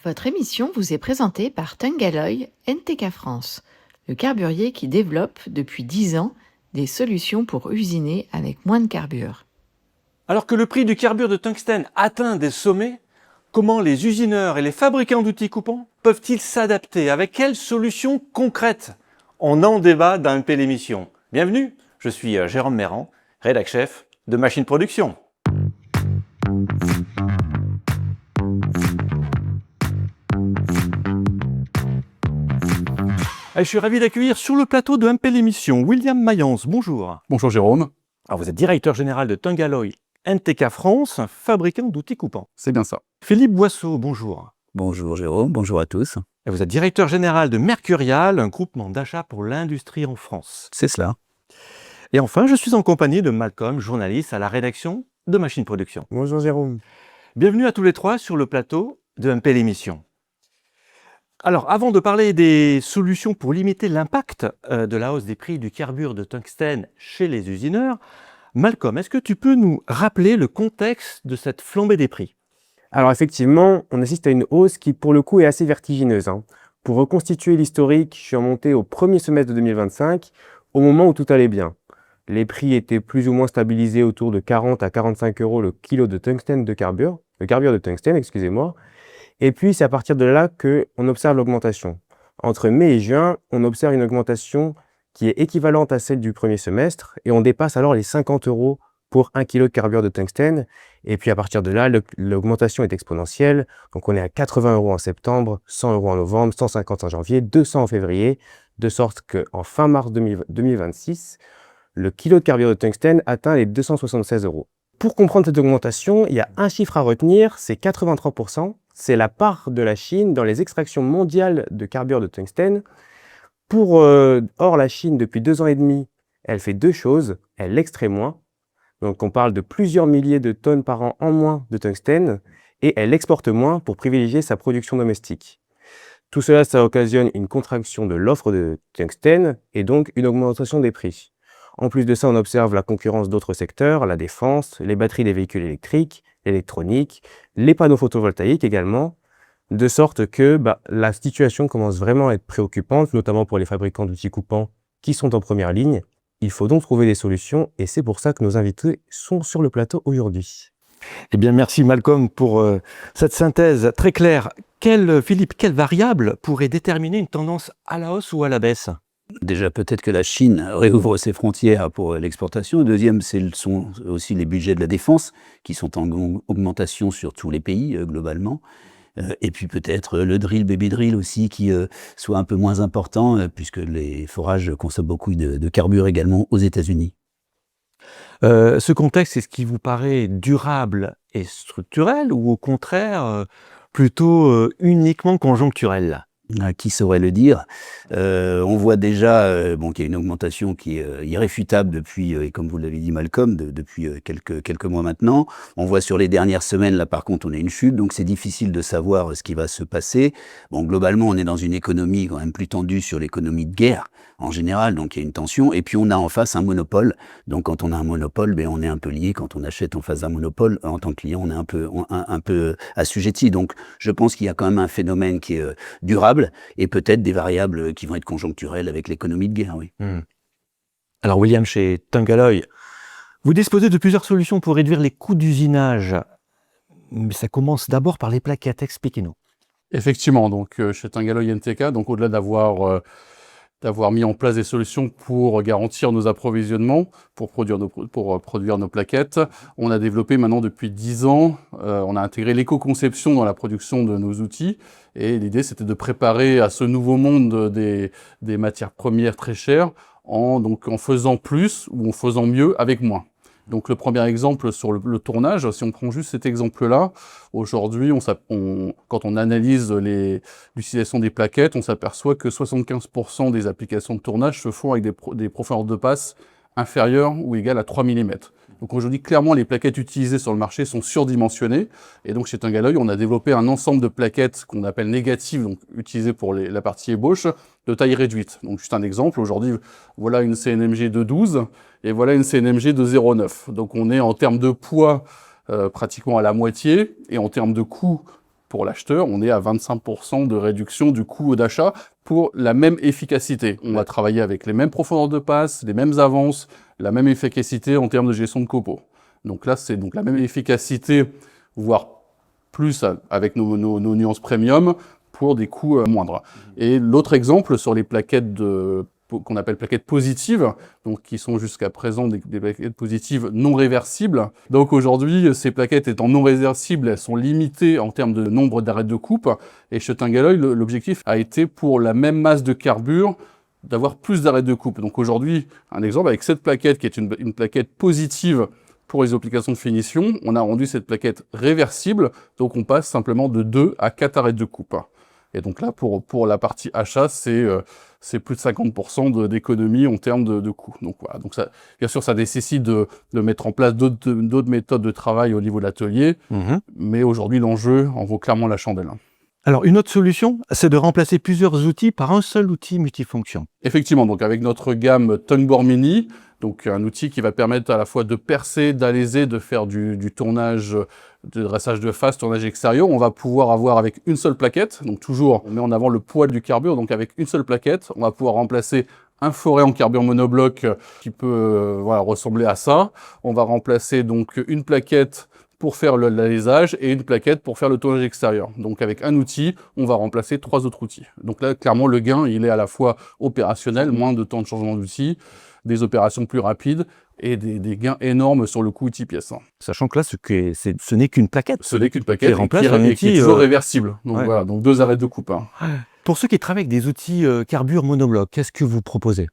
Votre émission vous est présentée par Tungalloy NTK France, le carburier qui développe depuis 10 ans des solutions pour usiner avec moins de carbure. Alors que le prix du carbure de tungstène atteint des sommets, comment les usineurs et les fabricants d'outils coupants peuvent-ils s'adapter? Avec quelles solutions concrètes? On en débat dans MP l'émission. Bienvenue, je suis Jérôme Mérand, rédac chef de Machine Production. Je suis ravi d'accueillir sur le plateau de MP l'émission William Mayence. Bonjour. Bonjour Jérôme. Alors vous êtes directeur général de Tungalloy NTK France, un fabricant d'outils coupants. C'est bien ça. Philippe Boisseau, bonjour. Bonjour Jérôme, bonjour à tous. Et vous êtes directeur général de Mercurial, un groupement d'achat pour l'industrie en France. C'est cela. Et enfin, je suis en compagnie de Malcolm, journaliste à la rédaction de Machine Production. Bonjour Jérôme. Bienvenue à tous les trois sur le plateau de MP l'émission. Alors, avant de parler des solutions pour limiter l'impact de la hausse des prix du carbure de tungstène chez les usineurs, Malcolm, est-ce que tu peux nous rappeler le contexte de cette flambée des prix? Alors effectivement, on assiste à une hausse qui pour le coup est assez vertigineuse. Pour reconstituer l'historique, je suis remonté au premier semestre de 2025, au moment où tout allait bien. Les prix étaient plus ou moins stabilisés autour de 40 à 45 euros le kilo de tungstène de carbure de tungstène, excusez-moi. Et puis c'est à partir de là qu'on observe l'augmentation. Entre mai et juin, on observe une augmentation qui est équivalente à celle du premier semestre et on dépasse alors les 50 euros pour 1 kg de carbure de tungstène. Et puis à partir de là, l'augmentation est exponentielle. Donc on est à 80 euros en septembre, 100 euros en novembre, 150 en janvier, 200 en février, de sorte qu'en fin mars 2026, le kilo de carbure de tungstène atteint les 276 euros. Pour comprendre cette augmentation, il y a un chiffre à retenir, c'est 83%. C'est la part de la Chine dans les extractions mondiales de carbure de tungstène. Or, la Chine, depuis 2 ans et demi, elle fait deux choses. Elle extrait moins. Donc, on parle de plusieurs milliers de tonnes par an en moins de tungstène. Et elle exporte moins pour privilégier sa production domestique. Tout cela, ça occasionne une contraction de l'offre de tungstène et donc une augmentation des prix. En plus de ça, on observe la concurrence d'autres secteurs, la défense, les batteries des véhicules électriques, l'électronique, les panneaux photovoltaïques également, de sorte que la situation commence vraiment à être préoccupante, notamment pour les fabricants d'outils coupants qui sont en première ligne. Il faut donc trouver des solutions et c'est pour ça que nos invités sont sur le plateau aujourd'hui. Eh bien, merci Malcolm pour cette synthèse très claire. Philippe, quelle variable pourrait déterminer une tendance à la hausse ou à la baisse? Déjà, peut-être que la Chine réouvre ses frontières pour l'exportation. Deuxième, ce sont aussi les budgets de la défense qui sont en augmentation sur tous les pays globalement. Et puis peut-être le drill, baby drill aussi qui soit un peu moins important puisque les forages consomment beaucoup de carbure également aux États-Unis. Ce contexte, est-ce qui vous paraît durable et structurel ou au contraire plutôt uniquement conjoncturel? Qui saurait le dire? On voit déjà qu'il y a une augmentation qui est irréfutable depuis, et comme vous l'avez dit Malcolm, depuis quelques mois maintenant. On voit sur les dernières semaines, là par contre, on a une chute, donc c'est difficile de savoir ce qui va se passer. Bon, globalement, on est dans une économie quand même plus tendue sur l'économie de guerre en général, donc il y a une tension. Et puis on a en face un monopole. Donc quand on a un monopole, on est un peu lié. Quand on achète en face d'un monopole, en tant que client, on est un peu assujetti. Donc je pense qu'il y a quand même un phénomène qui est durable et peut-être des variables qui vont être conjoncturelles avec l'économie de guerre, oui. Alors William, chez Tungalloy, vous disposez de plusieurs solutions pour réduire les coûts d'usinage. Mais ça commence d'abord par les plaquettes, expliquez-nous. Effectivement, donc chez Tungalloy NTK, donc au-delà d'avoir mis en place des solutions pour garantir nos approvisionnements, pour produire nos plaquettes. On a développé maintenant depuis 10 ans, on a intégré l'éco-conception dans la production de nos outils. Et l'idée, c'était de préparer à ce nouveau monde des matières premières très chères en faisant plus ou en faisant mieux avec moins. Donc le premier exemple sur le tournage, si on prend juste cet exemple-là, aujourd'hui, quand on analyse l'utilisation des plaquettes, on s'aperçoit que 75% des applications de tournage se font avec des profondeurs de passe inférieures ou égales à 3 mm. Donc aujourd'hui, clairement, les plaquettes utilisées sur le marché sont surdimensionnées. Et donc chez Tungalloy, on a développé un ensemble de plaquettes qu'on appelle négatives, donc utilisées pour la partie ébauche, de taille réduite. Donc juste un exemple, aujourd'hui, voilà une CNMG de 12 et voilà une CNMG de 0,9. Donc on est en termes de poids pratiquement à la moitié et en termes de coût pour l'acheteur, on est à 25% de réduction du coût d'achat pour la même efficacité. On va travailler avec les mêmes profondeurs de passe, les mêmes avances, la même efficacité en termes de gestion de copeaux. Donc là, c'est donc la même efficacité, voire plus avec nos nuances premium pour des coûts moindres. Et l'autre exemple sur les plaquettes qu'on appelle plaquettes positives, donc qui sont jusqu'à présent des plaquettes positives non réversibles. Donc aujourd'hui, ces plaquettes étant non réversibles, elles sont limitées en termes de nombre d'arêtes de coupe. Et chez Tinguelloy, l'objectif a été pour la même masse de carbure d'avoir plus d'arêtes de coupe. Donc aujourd'hui, un exemple avec cette plaquette qui est une plaquette positive pour les applications de finition, on a rendu cette plaquette réversible, donc on passe simplement de 2 à 4 arêtes de coupe. Et donc là, pour la partie achat, c'est plus de 50% d'économie en termes de coût. Donc voilà. Donc ça, bien sûr, ça nécessite de mettre en place d'autres méthodes de travail au niveau de l'atelier, mais aujourd'hui, l'enjeu en vaut clairement la chandelle. Alors, une autre solution, c'est de remplacer plusieurs outils par un seul outil multifonction. Effectivement, donc avec notre gamme Tungboard Mini, donc un outil qui va permettre à la fois de percer, d'alléger, de faire du tournage, de dressage de face, tournage extérieur. On va pouvoir avoir avec une seule plaquette, donc toujours on met en avant le poids du carbure, donc avec une seule plaquette, on va pouvoir remplacer un forêt en carbure monobloc qui peut ressembler à ça. On va remplacer donc une plaquette pour faire l'alésage et une plaquette pour faire le tournage extérieur. Donc avec un outil, on va remplacer 3 autres outils. Donc là, clairement, le gain, il est à la fois opérationnel, moins de temps de changement d'outil, des opérations plus rapides et des gains énormes sur le coût outil-pièce. Sachant que là, ce n'est qu'une plaquette. Ce n'est qu'une plaquette remplace un qui outil est toujours réversible. Donc ouais. voilà, donc 2 arêtes de coupe. Pour ceux qui travaillent avec des outils carbure monobloc, qu'est-ce que vous proposez?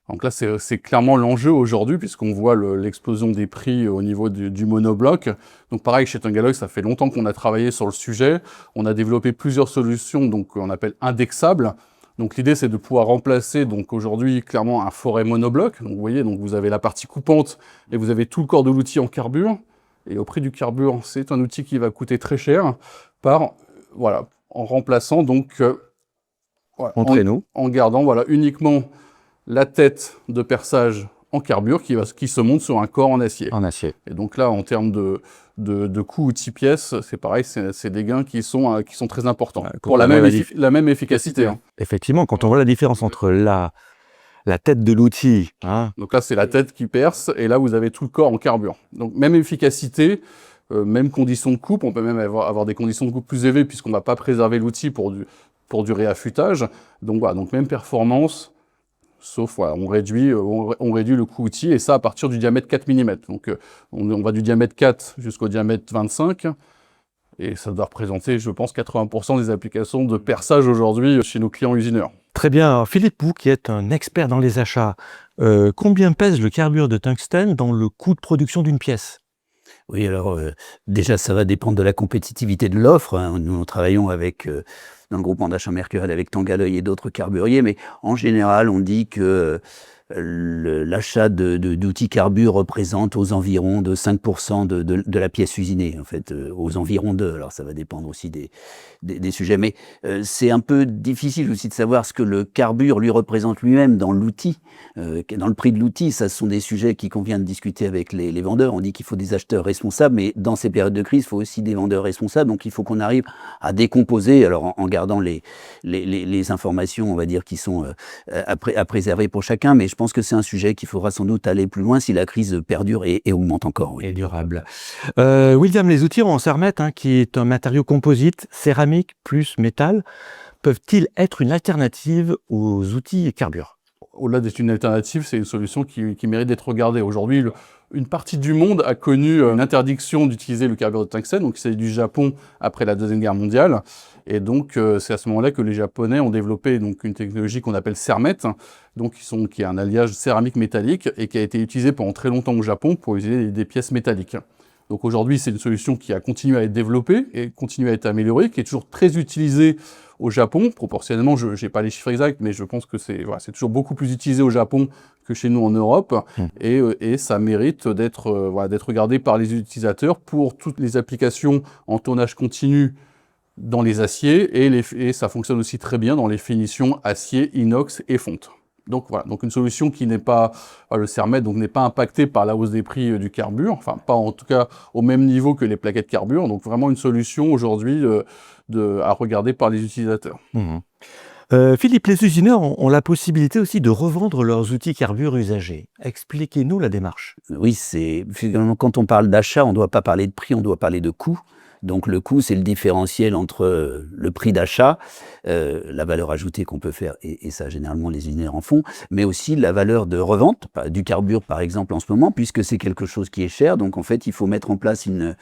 Donc là, c'est clairement l'enjeu aujourd'hui, puisqu'on voit l'explosion des prix au niveau du monobloc. Donc pareil, chez Tinguelloy, ça fait longtemps qu'on a travaillé sur le sujet. On a développé plusieurs solutions, donc qu'on appelle indexables. Donc l'idée, c'est de pouvoir remplacer, donc aujourd'hui, clairement, un forêt monobloc. Donc vous voyez, donc vous avez la partie coupante et vous avez tout le corps de l'outil en carbure. Et au prix du carbure, c'est un outil qui va coûter très cher en remplaçant donc en gardant uniquement la tête de perçage en carbure qui se monte sur un corps en acier. En acier. Et donc là, en termes de coût outil-pièce, c'est pareil, c'est des gains qui sont très importants pour la même efficacité. Effectivement, quand on voit la différence entre la tête de l'outil. Donc là, c'est la tête qui perce, et là, vous avez tout le corps en carbure. Donc même efficacité, même conditions de coupe, on peut même avoir des conditions de coupe plus élevées puisqu'on ne va pas préserver l'outil pour du réaffûtage. Donc voilà, donc même performance. Sauf, on réduit le coût outil, et ça à partir du diamètre 4 mm. Donc, on va du diamètre 4 jusqu'au diamètre 25, et ça doit représenter, je pense, 80% des applications de perçage aujourd'hui chez nos clients usineurs. Très bien. Alors, Philippe, vous qui êtes un expert dans les achats, combien pèse le carbure de tungstène dans le coût de production d'une pièce? Oui, alors déjà, ça va dépendre de la compétitivité de l'offre. Nous travaillons avec, dans le groupement d'achat Mercurel, avec Tinguelloy et d'autres carburiers, mais en général, on dit que l'achat d'outils carbure représente aux environs de 5% de la pièce usinée, en fait, aux environs de. Alors ça va dépendre aussi des sujets, mais c'est un peu difficile aussi de savoir ce que le carbure lui représente lui-même dans l'outil, dans le prix de l'outil. Ça, ce sont des sujets qui convient de discuter avec les vendeurs. On dit qu'il faut des acheteurs responsables, mais dans ces périodes de crise, il faut aussi des vendeurs responsables. Donc il faut qu'on arrive à décomposer, alors en gardant les informations, on va dire, qui sont à préserver pour chacun, mais je pense que c'est un sujet qu'il faudra sans doute aller plus loin si la crise perdure et augmente encore. Oui. Et durable. William, les outils en Cermet, qui est un matériau composite, céramique plus métal, peuvent-ils être une alternative aux outils carbure? Au-delà d'être une alternative, c'est une solution qui mérite d'être regardée. Aujourd'hui, une partie du monde a connu une interdiction d'utiliser le carbure de tungstène, donc c'est du Japon après la Deuxième Guerre mondiale. Et donc, c'est à ce moment-là que les Japonais ont développé donc, une technologie qu'on appelle Cermet, donc, qui est un alliage céramique métallique et qui a été utilisé pendant très longtemps au Japon pour utiliser des pièces métalliques. Donc aujourd'hui, c'est une solution qui a continué à être développée et continue à être améliorée, qui est toujours très utilisée au Japon. Proportionnellement, je n'ai pas les chiffres exacts, mais je pense que c'est toujours beaucoup plus utilisé au Japon que chez nous en Europe. Et ça mérite d'être regardé par les utilisateurs pour toutes les applications en tournage continu dans les aciers, et ça fonctionne aussi très bien dans les finitions acier, inox et fonte. Donc voilà, donc une solution qui n'est pas, le CERMET donc n'est pas impacté par la hausse des prix du carburant, enfin pas en tout cas au même niveau que les plaquettes carburant, donc vraiment une solution aujourd'hui à regarder par les utilisateurs. Philippe, les usineurs ont la possibilité aussi de revendre leurs outils carburants usagés. Expliquez-nous la démarche. Oui, finalement, quand on parle d'achat, on ne doit pas parler de prix, on doit parler de coût. Donc le coût, c'est le différentiel entre le prix d'achat, la valeur ajoutée qu'on peut faire, et ça généralement les usineurs en font, mais aussi la valeur de revente, du carburant par exemple en ce moment, puisque c'est quelque chose qui est cher. Donc en fait, il faut mettre en place une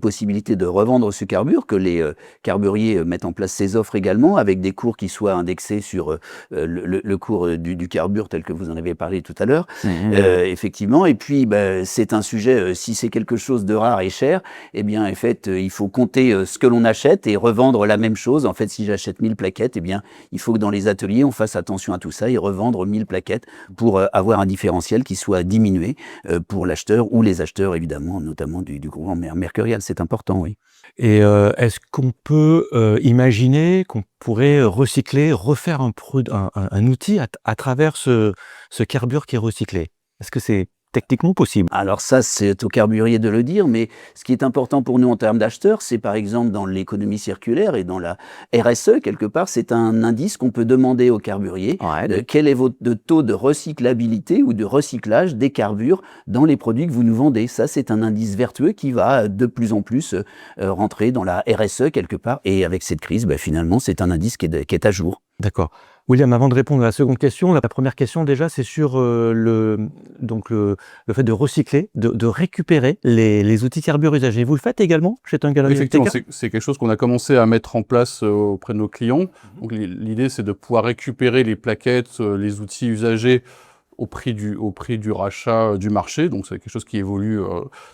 possibilité de revendre ce carburant, que les carburiers mettent en place ces offres également, avec des cours qui soient indexés sur le cours du carburant tel que vous en avez parlé tout à l'heure, effectivement. Et puis c'est un sujet, si c'est quelque chose de rare et cher, eh bien en fait il faut compter ce que l'on achète et revendre la même chose. En fait, si j'achète 1000 plaquettes, eh bien, il faut que dans les ateliers, on fasse attention à tout ça et revendre 1000 plaquettes pour avoir un différentiel qui soit diminué pour l'acheteur ou les acheteurs, évidemment, notamment du groupe Mercurial. C'est important, oui. Et est-ce qu'on peut imaginer qu'on pourrait recycler, refaire un outil à travers ce carburant qui est recyclé? Est-ce que c'est techniquement possible? Alors ça, c'est au carburier de le dire, mais ce qui est important pour nous en termes d'acheteurs, c'est par exemple dans l'économie circulaire et dans la RSE, quelque part, c'est un indice qu'on peut demander au carburier. Quel est votre taux de recyclabilité ou de recyclage des carbures dans les produits que vous nous vendez? Ça, c'est un indice vertueux qui va de plus en plus rentrer dans la RSE quelque part. Et avec cette crise, finalement, c'est un indice qui est à jour. D'accord. William, avant de répondre à la seconde question, la première question déjà, c'est sur le fait de recycler, de récupérer les outils carburants usagés. Vous le faites également chez Tungaloy? Effectivement, c'est quelque chose qu'on a commencé à mettre en place auprès de nos clients. Donc l'idée, c'est de pouvoir récupérer les plaquettes, les outils usagés au prix du rachat du marché. Donc c'est quelque chose qui évolue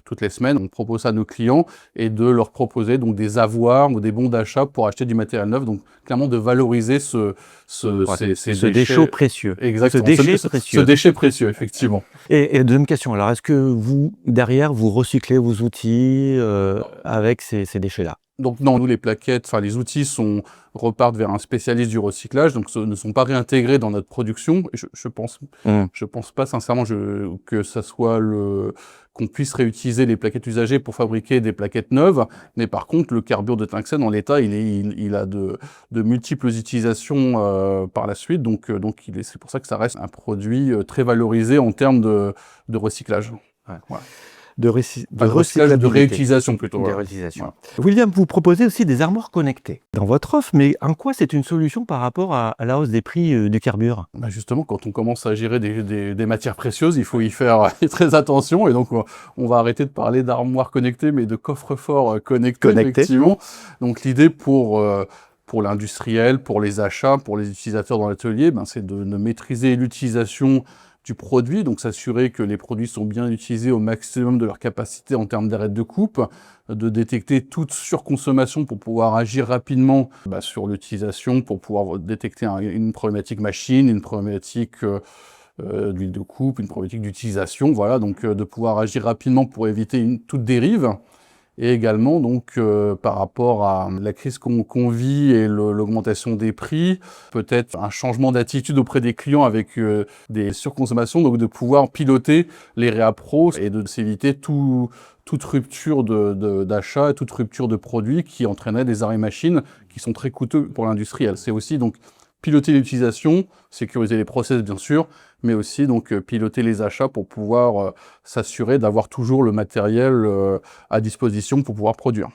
toutes les semaines. On propose ça à nos clients et de leur proposer donc des avoirs ou des bons d'achat pour acheter du matériel neuf. Donc clairement de valoriser ces déchets précieux. Exactement. Ce déchet précieux, effectivement. Et deuxième question, alors est-ce que vous, derrière, vous recyclez vos outils avec ces déchets-là? Donc non, nous les plaquettes, enfin les outils repartent vers un spécialiste du recyclage, donc ne sont pas réintégrés dans notre production. Et je pense pas sincèrement que ça soit qu'on puisse réutiliser les plaquettes usagées pour fabriquer des plaquettes neuves. Mais par contre, le carburant de tungstène en l'état, il a de multiples utilisations par la suite. Donc c'est pour ça que ça reste un produit très valorisé en termes de recyclage. Ouais. Voilà. De réutilisation plutôt. De réutilisation. Voilà. William, vous proposez aussi des armoires connectées dans votre offre, mais en quoi c'est une solution par rapport à la hausse des prix du carburant? Justement, quand on commence à gérer des matières précieuses, il faut y faire très attention, et donc on va arrêter de parler d'armoires connectées, mais de coffres-forts connectés, effectivement. Donc l'idée pour l'industriel, pour les achats, pour les utilisateurs dans l'atelier, c'est de maîtriser l'utilisation du produit, donc s'assurer que les produits sont bien utilisés au maximum de leur capacité en termes d'arrêt de coupe, de détecter toute surconsommation pour pouvoir agir rapidement sur l'utilisation, pour pouvoir détecter une problématique machine, une problématique d'huile de coupe, une problématique d'utilisation, voilà, donc de pouvoir agir rapidement pour éviter toute dérive. Et également, donc, par rapport à la crise qu'on vit et l'augmentation des prix, peut-être un changement d'attitude auprès des clients avec des surconsommations, donc de pouvoir piloter les réappros et de s'éviter toute rupture d'achat et toute rupture de produits qui entraînerait des arrêts machines qui sont très coûteux pour l'industriel. C'est aussi donc piloter l'utilisation, sécuriser les process bien sûr, mais aussi donc piloter les achats pour pouvoir s'assurer d'avoir toujours le matériel à disposition pour pouvoir produire.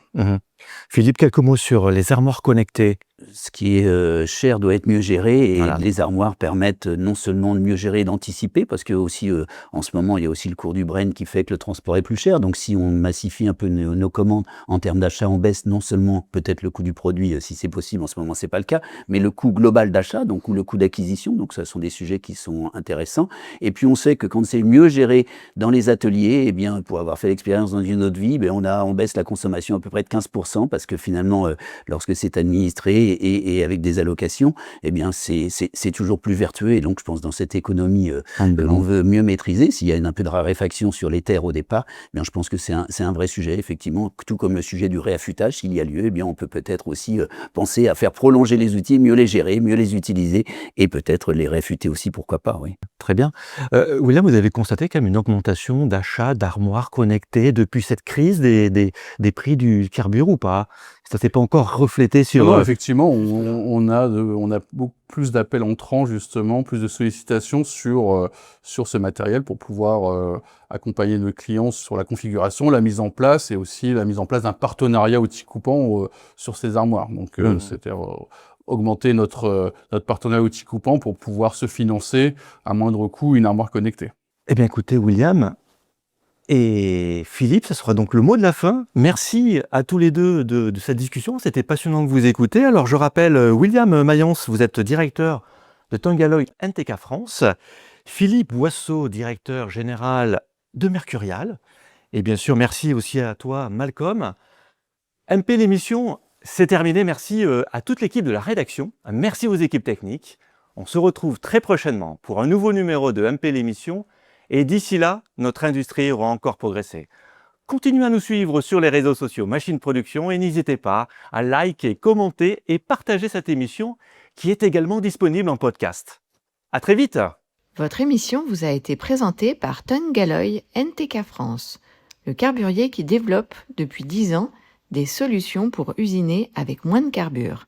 Philippe, quelques mots sur les armoires connectées. Ce qui est cher doit être mieux géré, et les armoires permettent non seulement de mieux gérer et d'anticiper, parce que aussi en ce moment il y a aussi le cours du Brent qui fait que le transport est plus cher, donc si on massifie un peu nos commandes en termes d'achat, on baisse non seulement peut-être le coût du produit si c'est possible, en ce moment c'est pas le cas, mais le coût global d'achat, donc ou le coût d'acquisition, donc ce sont des sujets qui sont intéressants. Et puis on sait que quand c'est mieux géré dans les ateliers, eh bien pour avoir fait l'expérience dans une autre vie, on baisse la consommation à peu près de 15%, parce que finalement lorsque c'est administré et avec des allocations, eh bien c'est toujours plus vertueux. Et donc je pense dans cette économie on veut mieux maîtriser. S'il y a un peu de raréfaction sur les terres au départ, eh bien je pense que c'est un vrai sujet, effectivement, tout comme le sujet du réaffûtage, s'il y a lieu, eh bien on peut peut-être aussi penser à faire prolonger les outils, mieux les gérer, mieux les utiliser, et peut-être peut-être les réfuter aussi, pourquoi pas, oui. Très bien. William, vous avez constaté quand même une augmentation d'achat d'armoires connectées depuis cette crise des prix du carburant ou pas? Ça s'est pas encore reflété sur... Non, effectivement, on a beaucoup plus d'appels entrants, justement, plus de sollicitations sur ce matériel pour pouvoir accompagner nos clients sur la configuration, la mise en place et aussi la mise en place d'un partenariat outils coupants sur ces armoires. Donc, c'était augmenter notre partenariat outils coupants pour pouvoir se financer à moindre coût une armoire connectée. Eh bien, écoutez, William et Philippe, ce sera donc le mot de la fin. Merci à tous les deux de cette discussion. C'était passionnant de vous écouter. Alors, je rappelle, William Mayence, vous êtes directeur de Tangalloy NTK France. Philippe Boisseau, directeur général de Mercurial. Et bien sûr, merci aussi à toi, Malcolm. MP, l'émission, c'est terminé. Merci à toute l'équipe de la rédaction. Merci aux équipes techniques. On se retrouve très prochainement pour un nouveau numéro de MP, l'émission. Et d'ici là, notre industrie aura encore progressé. Continuez à nous suivre sur les réseaux sociaux Machine Production et n'hésitez pas à liker, commenter et partager cette émission qui est également disponible en podcast. À très vite! Votre émission vous a été présentée par Tangalloy NTK France, le carburier qui développe depuis 10 ans des solutions pour usiner avec moins de carbure.